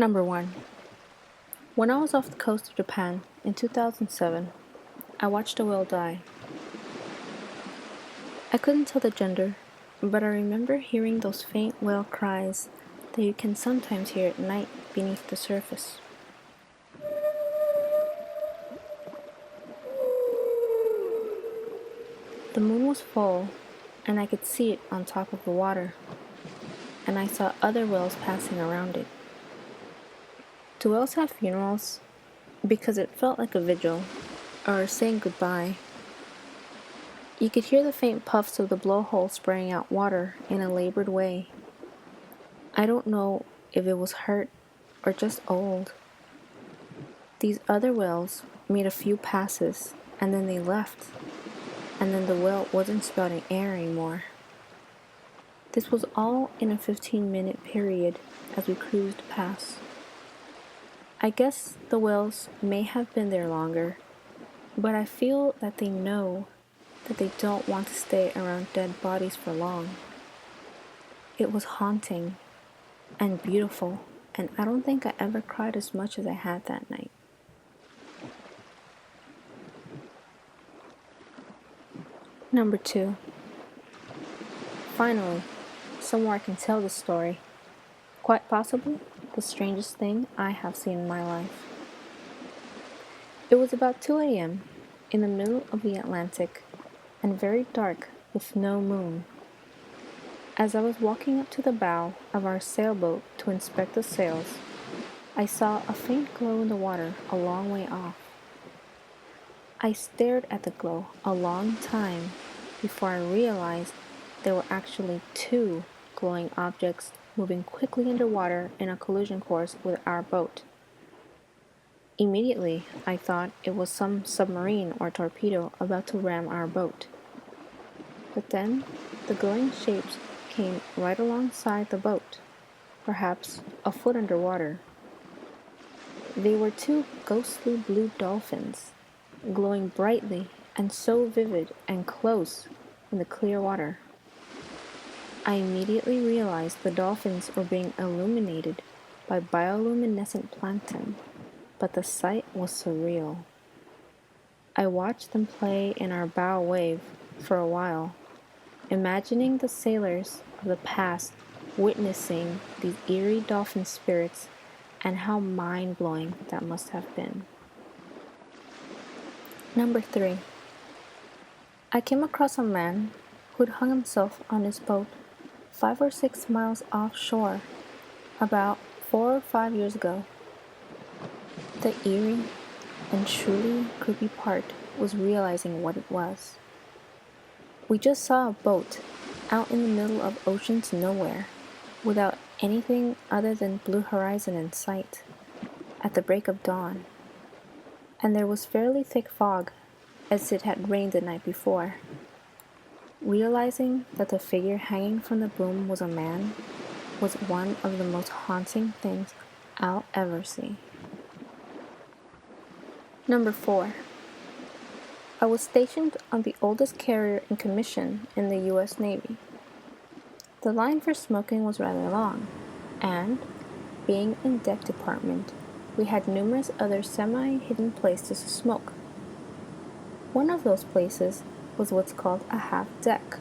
Number 1. When I was off the coast of Japan in 2007, I watched a whale die. I couldn't tell the gender, but I remember hearing those faint whale cries that you can sometimes hear at night beneath the surface. The moon was full, and I could see it on top of the water, and I saw other whales passing around it. Do whales have funerals? Because it felt like a vigil, or saying goodbye. You could hear the faint puffs of the blowhole spraying out water in a labored way. I don't know if it was hurt or just old. These other whales made a few passes, and then they left, and then the whale wasn't spouting air anymore. This was all in a 15-minute period as we cruised past. I guess the whales may have been there longer, but I feel that they know that they don't want to stay around dead bodies for long. It was haunting and beautiful, and I don't think I ever cried as much as I had that night. Number 2. Finally, somewhere I can tell this story. Quite possibly the strangest thing I have seen in my life. It was about 2 a.m. in the middle of the Atlantic and very dark with no moon. As I was walking up to the bow of our sailboat to inspect the sails, I saw a faint glow in the water a long way off. I stared at the glow a long time before I realized there were actually 2 glowing objects moving quickly underwater in a collision course with our boat. Immediately, I thought it was some submarine or torpedo about to ram our boat. But then, the glowing shapes came right alongside the boat, perhaps a foot underwater. They were 2 ghostly blue dolphins, glowing brightly and so vivid and close in the clear water. I immediately realized the dolphins were being illuminated by bioluminescent plankton, but the sight was surreal. I watched them play in our bow wave for a while, imagining the sailors of the past witnessing these eerie dolphin spirits and how mind-blowing that must have been. Number 3. I came across a man who'd hung himself on his boat 5 or 6 miles offshore about 4 or 5 years ago. The eerie and truly creepy part was realizing what it was. We just saw a boat out in the middle of ocean's nowhere, without anything other than blue horizon in sight, at the break of dawn, and there was fairly thick fog, as it had rained the night before. Realizing that the figure hanging from the boom was a man was one of the most haunting things I'll ever see. Number 4. I was stationed on the oldest carrier in commission in the U.S. Navy. The line for smoking was rather long, and, being in deck department, we had numerous other semi-hidden places to smoke. One of those places was what's called a half deck.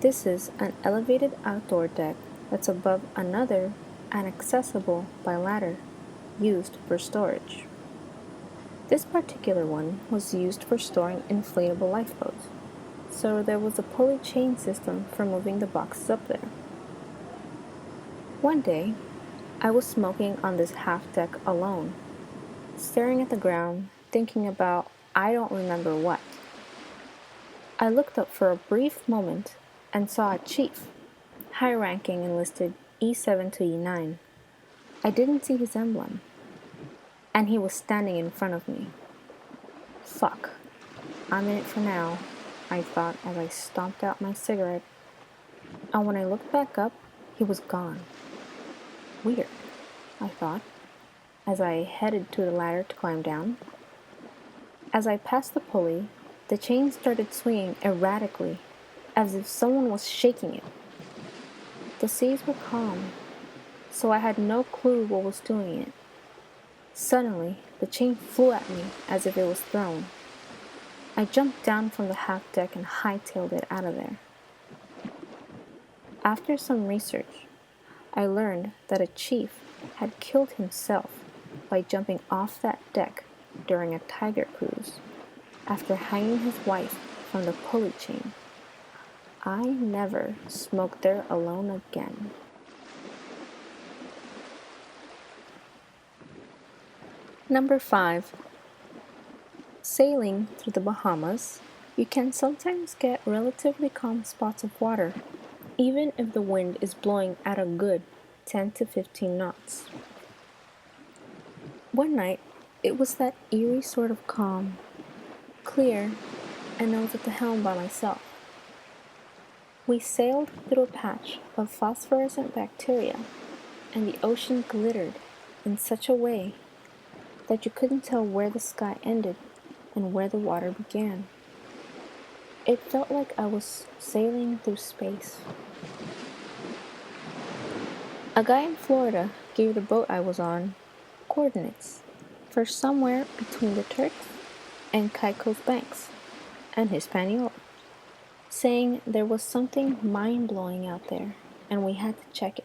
This is an elevated outdoor deck that's above another and accessible by ladder, used for storage. This particular one was used for storing inflatable lifeboats, so there was a pulley chain system for moving the boxes up there. One day, I was smoking on this half deck alone, staring at the ground, thinking about I don't remember what. I looked up for a brief moment and saw a chief, high-ranking enlisted E7 to E9. I didn't see his emblem, and he was standing in front of me. Fuck, I'm in it for now, I thought as I stomped out my cigarette. And when I looked back up, he was gone. Weird, I thought, as I headed to the ladder to climb down. As I passed the pulley, the chain started swinging erratically, as if someone was shaking it. The seas were calm, so I had no clue what was doing it. Suddenly, the chain flew at me as if it was thrown. I jumped down from the half deck and hightailed it out of there. After some research, I learned that a chief had killed himself by jumping off that deck during a tiger cruise after hanging his wife from the pulley chain. I never smoked there alone again. Number 5. Sailing through the Bahamas, you can sometimes get relatively calm spots of water, even if the wind is blowing at a good 10 to 15 knots. One night, it was that eerie sort of calm, clear, and I was at the helm by myself. We sailed through a patch of phosphorescent bacteria, and the ocean glittered in such a way that you couldn't tell where the sky ended and where the water began. It felt like I was sailing through space. A guy in Florida gave the boat I was on coordinates for somewhere between the Turks and Caicos Banks and Hispaniola, saying there was something mind-blowing out there and we had to check it.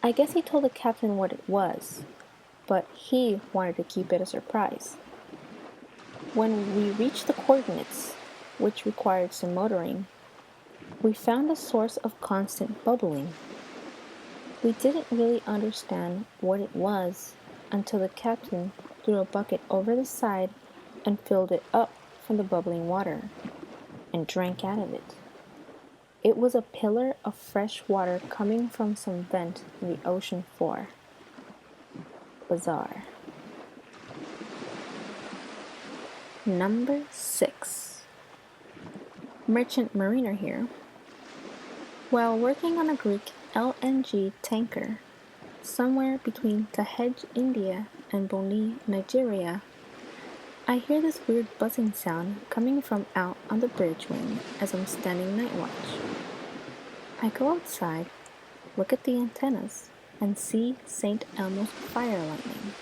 I guess he told the captain what it was, but he wanted to keep it a surprise. When we reached the coordinates, which required some motoring, we found a source of constant bubbling. We didn't really understand what it was until the captain threw a bucket over the side and filled it up from the bubbling water and drank out of it. It was a pillar of fresh water coming from some vent in the ocean floor. Bizarre. Number 6. Merchant mariner here. While working on a Greek LNG tanker somewhere between Tahej, India and Bonny, Nigeria, I hear this weird buzzing sound coming from out on the bridge wing as I'm standing night watch. I go outside, look at the antennas, and see St. Elmo's fire lightning.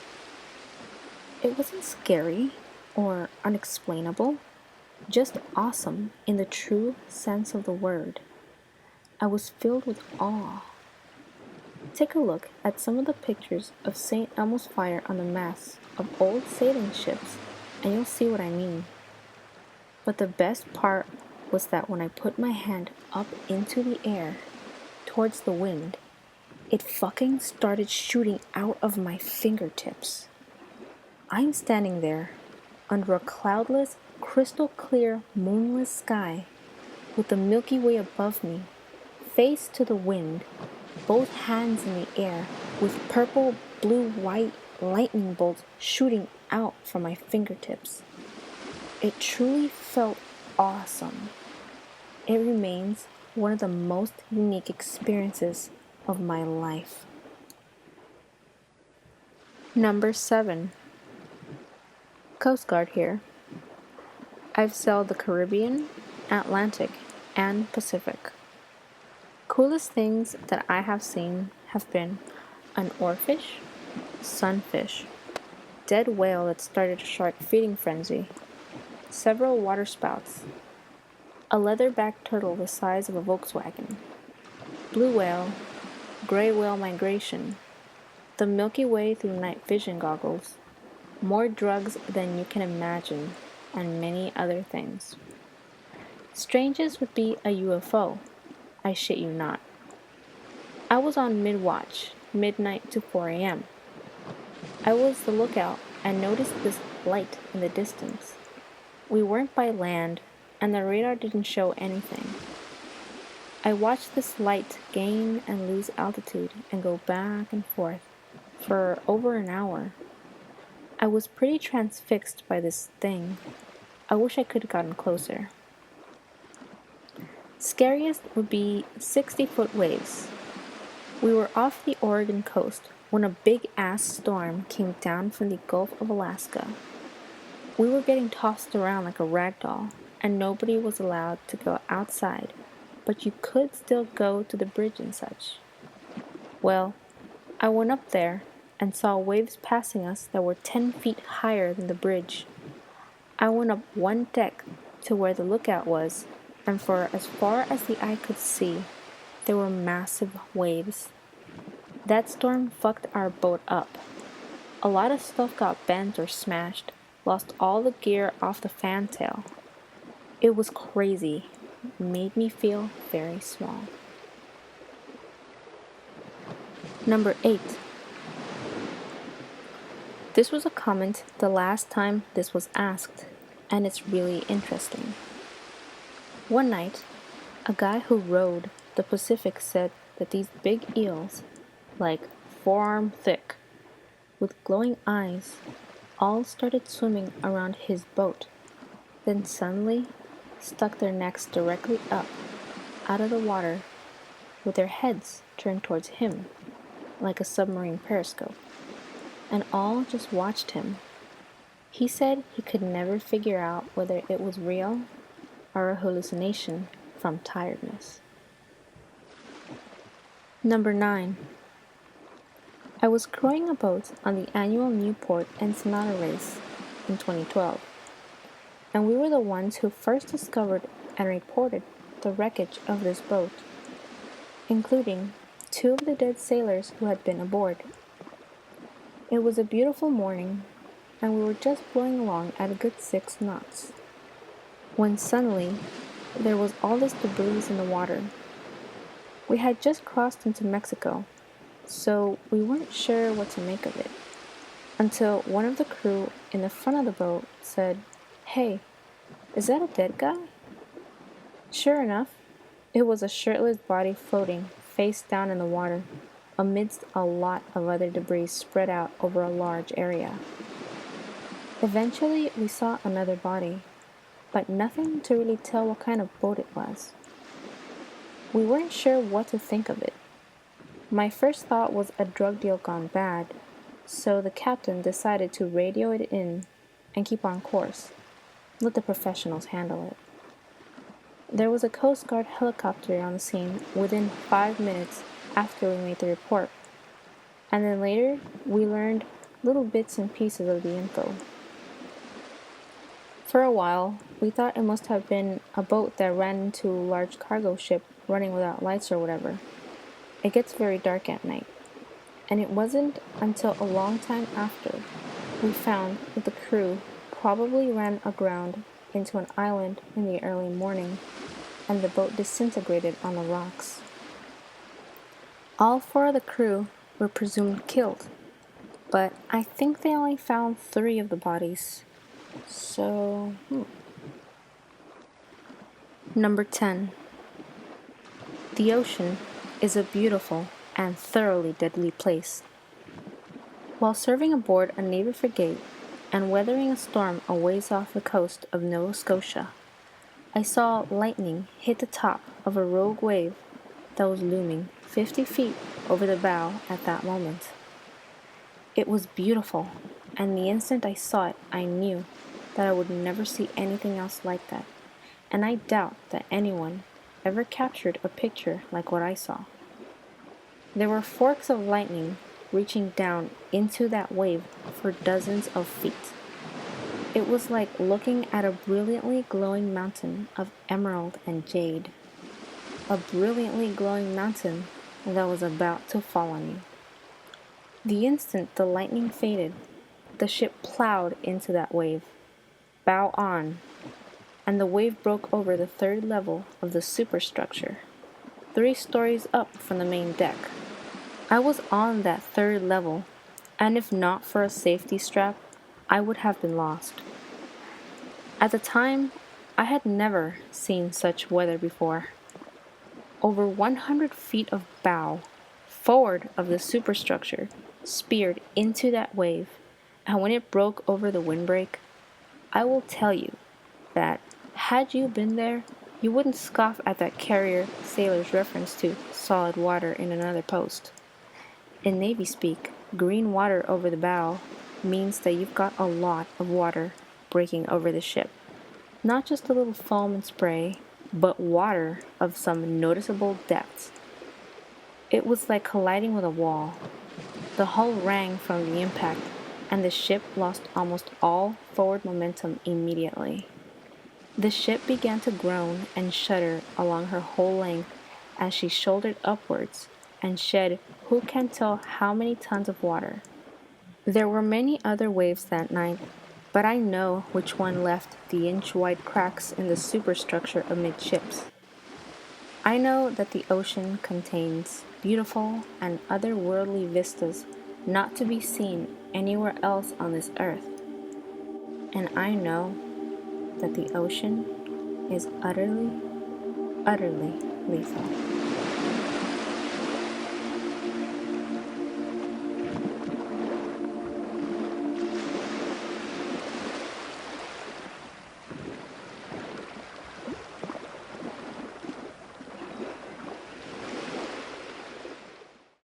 It wasn't scary or unexplainable, just awesome in the true sense of the word. I was filled with awe. Take a look at some of the pictures of St. Elmo's fire on the masts of old sailing ships and you'll see what I mean. But the best part was that when I put my hand up into the air, towards the wind, it fucking started shooting out of my fingertips. I'm standing there, under a cloudless, crystal clear, moonless sky, with the Milky Way above me, face to the wind, both hands in the air, with purple, blue, white lightning bolts shooting out from my fingertips. It truly felt awesome. It remains one of the most unique experiences of my life. Number 7. Coast Guard here. I've sailed the Caribbean, Atlantic, and Pacific. Coolest things that I have seen have been an oarfish, sunfish, dead whale that started a shark feeding frenzy, several waterspouts, a leatherback turtle the size of a Volkswagen, blue whale, gray whale migration, the Milky Way through night vision goggles, more drugs than you can imagine, and many other things. Strangest would be a UFO. I shit you not. I was on mid-watch, midnight to 4 a.m. I was the lookout and noticed this light in the distance. We weren't by land, and the radar didn't show anything. I watched this light gain and lose altitude and go back and forth for over an hour. I was pretty transfixed by this thing. I wish I could have gotten closer. Scariest would be 60-foot waves. We were off the Oregon coast when a big-ass storm came down from the Gulf of Alaska. We were getting tossed around like a rag doll, and nobody was allowed to go outside, but you could still go to the bridge and such. Well, I went up there and saw waves passing us that were 10 feet higher than the bridge. I went up one deck to where the lookout was, and for as far as the eye could see, there were massive waves. That storm fucked our boat up. A lot of stuff got bent or smashed, lost all the gear off the fantail. It was crazy. Made me feel very small. Number 8. This was a comment the last time this was asked, and it's really interesting. One night, a guy who rowed the Pacific said that these big eels, like forearm thick, with glowing eyes, all started swimming around his boat, then suddenly stuck their necks directly up out of the water with their heads turned towards him, like a submarine periscope, and all just watched him. He said he could never figure out whether it was real or a hallucination from tiredness. Number 9. I was crewing a boat on the annual Newport Ensenada race in 2012, and we were the ones who first discovered and reported the wreckage of this boat, including 2 of the dead sailors who had been aboard. It was a beautiful morning, and we were just blowing along at a good 6 knots, when suddenly there was all this debris in the water. We had just crossed into Mexico, so we weren't sure what to make of it, until one of the crew in the front of the boat said, "Hey, is that a dead guy?" Sure enough, it was a shirtless body floating face down in the water, amidst a lot of other debris spread out over a large area. Eventually, we saw another body, but nothing to really tell what kind of boat it was. We weren't sure what to think of it. My first thought was a drug deal gone bad, so the captain decided to radio it in and keep on course. Let the professionals handle it. There was a Coast Guard helicopter on the scene within 5 minutes after we made the report, and then later we learned little bits and pieces of the info. For a while, we thought it must have been a boat that ran into a large cargo ship running without lights or whatever. It gets very dark at night, and it wasn't until a long time after we found that the crew probably ran aground into an island in the early morning, and the boat disintegrated on the rocks. All 4 of the crew were presumed killed, but I think they only found 3 of the bodies. So, Number 10. The ocean is a beautiful and thoroughly deadly place. While serving aboard a Navy frigate and weathering a storm a ways off the coast of Nova Scotia, I saw lightning hit the top of a rogue wave that was looming 50 feet over the bow at that moment. It was beautiful, and the instant I saw it, I knew that I would never see anything else like that, and I doubt that anyone ever captured a picture like what I saw. There were forks of lightning reaching down into that wave for dozens of feet. It was like looking at a brilliantly glowing mountain of emerald and jade. A brilliantly glowing mountain that was about to fall on you. The instant the lightning faded, the ship plowed into that wave, bow on, and the wave broke over the 3rd level of the superstructure, 3 stories up from the main deck. I was on that 3rd level, and if not for a safety strap, I would have been lost. At the time, I had never seen such weather before. Over 100 feet of bow, forward of the superstructure, speared into that wave, and when it broke over the windbreak, I will tell you that had you been there, you wouldn't scoff at that carrier sailor's reference to solid water in another post. In Navy speak, green water over the bow means that you've got a lot of water breaking over the ship. Not just a little foam and spray, but water of some noticeable depth. It was like colliding with a wall. The hull rang from the impact, and the ship lost almost all forward momentum immediately. The ship began to groan and shudder along her whole length as she shouldered upwards and shed who can tell how many tons of water. There were many other waves that night, but I know which one left the inch-wide cracks in the superstructure amidships. I know that the ocean contains beautiful and otherworldly vistas not to be seen anywhere else on this earth. And I know that the ocean is utterly, utterly lethal.